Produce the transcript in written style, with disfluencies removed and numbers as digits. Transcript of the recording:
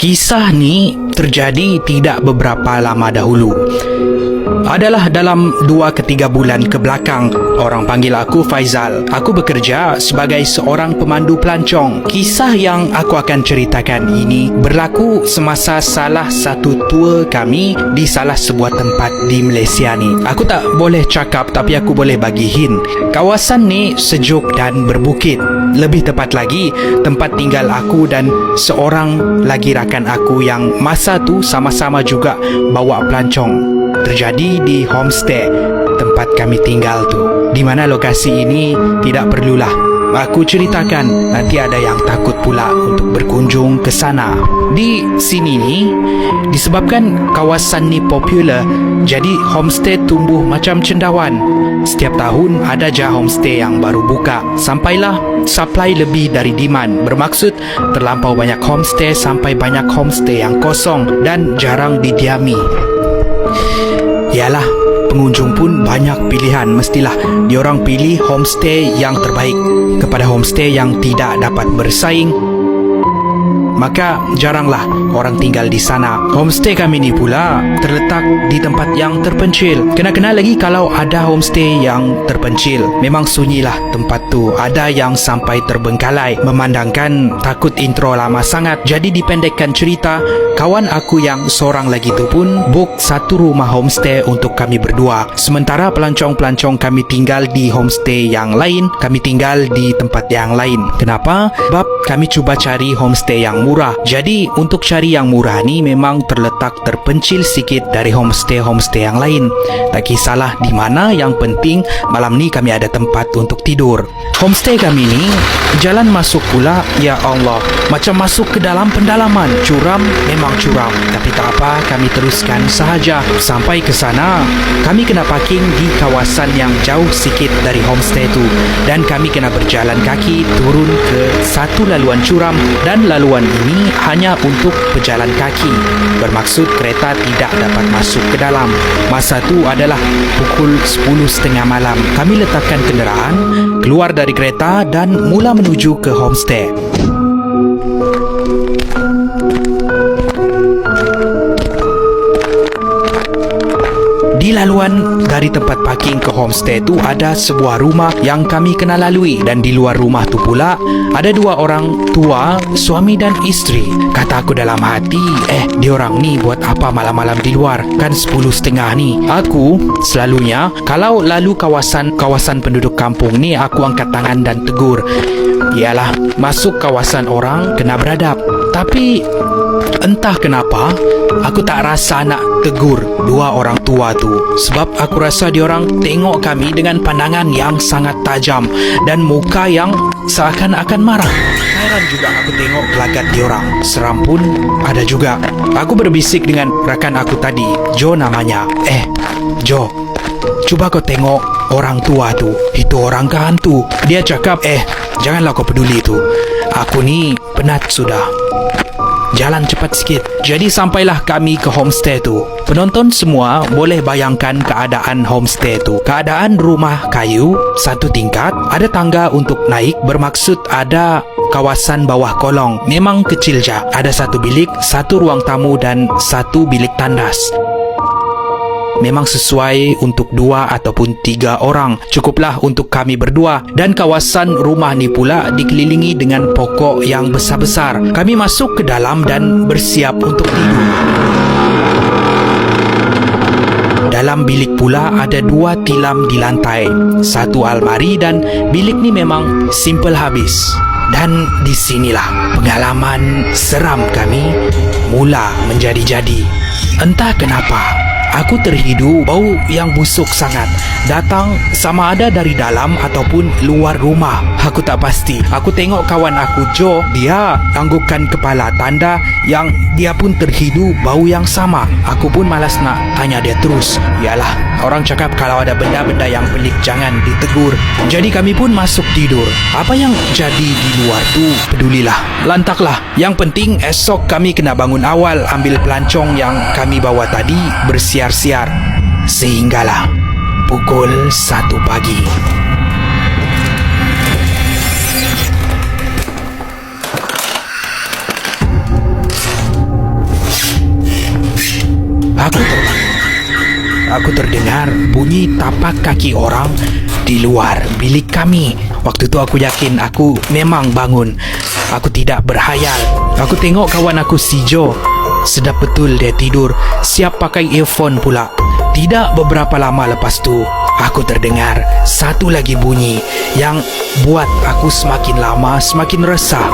Kisah ni terjadi tidak beberapa lama dahulu. Adalah dalam 2 ke 3 bulan ke belakang. Orang panggil aku Faizal. Aku bekerja sebagai seorang pemandu pelancong. Kisah yang aku akan ceritakan ini berlaku semasa salah satu tour kami di salah sebuah tempat di Malaysia ni. Aku tak boleh cakap tapi aku boleh bagi hint. Kawasan ni sejuk dan berbukit. Lebih tepat lagi, tempat tinggal aku dan seorang lagi rakan aku yang masa tu sama-sama juga bawa pelancong terjadi di homestay tempat kami tinggal tu. Di mana lokasi ini tidak perlulah aku ceritakan, nanti ada yang takut pula untuk berkunjung ke sana. Di sini ni, disebabkan kawasan ni popular, jadi homestay tumbuh macam cendawan. Setiap tahun ada je homestay yang baru buka. Sampailah supply lebih dari demand. Bermaksud terlampau banyak homestay sampai banyak homestay yang kosong dan jarang didiami. Yalah, pengunjung pun banyak pilihan. Mestilah diorang pilih homestay yang terbaik kepada homestay yang tidak dapat bersaing. Maka jaranglah orang tinggal di sana. Homestay kami ni pula terletak di tempat yang terpencil. Kena-kena lagi kalau ada homestay yang terpencil, memang sunyilah tempat tu. Ada yang sampai terbengkalai. Memandangkan takut intro lama sangat, jadi dipendekkan cerita, kawan aku yang seorang lagi tu pun book satu rumah homestay untuk kami berdua. Sementara pelancong-pelancong kami tinggal di homestay yang lain, kami tinggal di tempat yang lain. Kenapa? Sebab kami cuba cari homestay yang murah. Jadi untuk cari yang murah ni memang terletak terpencil sikit dari homestay-homestay yang lain. Tak kisahlah di mana, yang penting malam ni kami ada tempat untuk tidur. Homestay kami ni jalan masuk pula, ya Allah, macam masuk ke dalam pendalaman. Curam, memang curam, tapi tak apa, kami teruskan sahaja. Sampai ke sana, kami kena parking di kawasan yang jauh sikit dari homestay tu, dan kami kena berjalan kaki turun ke satu laluan curam, dan laluan ini hanya untuk pejalan kaki. Bermaksud kereta tidak dapat masuk ke dalam. Masa tu adalah pukul 10.30 malam. Kami letakkan kenderaan, keluar dari kereta dan mula menuju ke homestay. Di laluan dari tempat parking ke homestay tu ada sebuah rumah yang kami kena lalui, dan di luar rumah tu pula ada 2 orang tua, suami dan isteri. Kata aku dalam hati, diorang ni buat apa malam-malam di luar? Kan 10.30 ni. Aku selalunya kalau lalu kawasan penduduk kampung ni, aku angkat tangan dan tegur. Ialah, masuk kawasan orang kena beradab. Tapi entah kenapa aku tak rasa nak tegur 2 orang tua tu, sebab aku rasa diorang tengok kami dengan pandangan yang sangat tajam dan muka yang seakan-akan marah. Heran juga aku tengok gelagat diorang. Seram pun ada juga. Aku berbisik dengan rakan aku tadi, Jo namanya. Jo, cuba kau tengok orang tua tu. Itu orang ke hantu? Dia cakap, janganlah kau peduli tu. Aku ni penat sudah. Jalan cepat sikit. Jadi sampailah kami ke homestay tu. Penonton semua boleh bayangkan keadaan homestay tu. Keadaan rumah kayu, 1 tingkat, ada tangga untuk naik. Bermaksud ada kawasan bawah kolong. Memang kecil je. Ada 1 bilik, 1 ruang tamu dan 1 bilik tandas. Memang sesuai untuk 2 ataupun 3 orang. Cukuplah untuk kami berdua. Dan kawasan rumah ni pula dikelilingi dengan pokok yang besar-besar. Kami masuk ke dalam dan bersiap untuk tidur. Dalam bilik pula ada 2 tilam di lantai, 1 almari, dan bilik ni memang simple habis. Dan di sinilah pengalaman seram kami mula menjadi-jadi. Entah kenapa aku terhidu bau yang busuk sangat. Datang sama ada dari dalam ataupun luar rumah. Aku tak pasti. Aku tengok kawan aku Jo, dia anggukkan kepala, tanda yang dia pun terhidu bau yang sama. Aku pun malas nak tanya dia terus. Yalah, orang cakap kalau ada benda-benda yang pelik jangan ditegur. Jadi kami pun masuk tidur. Apa yang jadi di luar tu pedulilah. Lantaklah. Yang penting esok kami kena bangun awal ambil pelancong yang kami bawa tadi bersiar-siar. Sehinggalah pukul 1 pagi. Aku terdengar bunyi tapak kaki orang di luar bilik kami. Waktu itu aku yakin aku memang bangun. Aku tidak berhayal. Aku tengok kawan aku si Joe. Sedap betul dia tidur, siap pakai earphone pula. Tidak beberapa lama lepas tu, aku terdengar satu lagi bunyi yang buat aku semakin lama semakin resah.